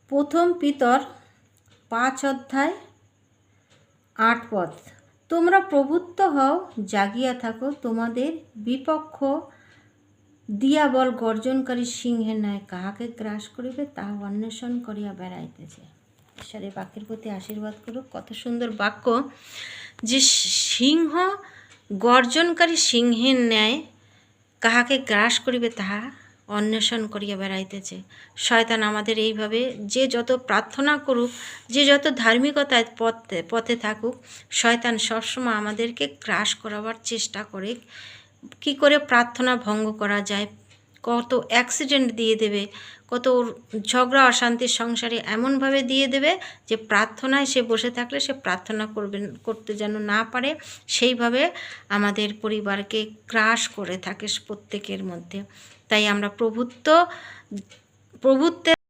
প্রথম পিতর 5 অধ্যায় 8 পদ। তোমরা প্রভুত্ব হও, জাগিয়া থাকো, তোমাদের বিপক্ষ দিয়াবল গর্জনকারী সিংহের ন্যায় কাহাকে গ্রাস করিবে তাহা অন্বেষণ করিয়া বেড়াইতেছে। ঈশ্বরের বাক্যের প্রতি আশীর্বাদ করুক। কত সুন্দর বাক্য, যে সিংহ গর্জনকারী সিংহের ন্যায় কাহাকে গ্রাস করিবে তাহা অন্বেষণ করিয়া বেড়াইতেছে। শয়তান আমাদের এইভাবে, যে যত প্রার্থনা করুক, যে যত ধার্মিকতায় পথে থাকুক, শয়তান সবসময় আমাদেরকে গ্রাস করাবার চেষ্টা করে। কি করে প্রার্থনা ভঙ্গ করা যায়, কত অ্যাক্সিডেন্ট দিয়ে দেবে, কত ঝগড়া অশান্তির সংসারে এমনভাবে দিয়ে দেবে যে প্রার্থনায় সে বসে থাকলে সে প্রার্থনা করতে যেন না পারে, সেইভাবে আমাদের পরিবারকে গ্রাস করে থাকে প্রত্যেকের মধ্যে। তাই আমরা প্রভুত্বের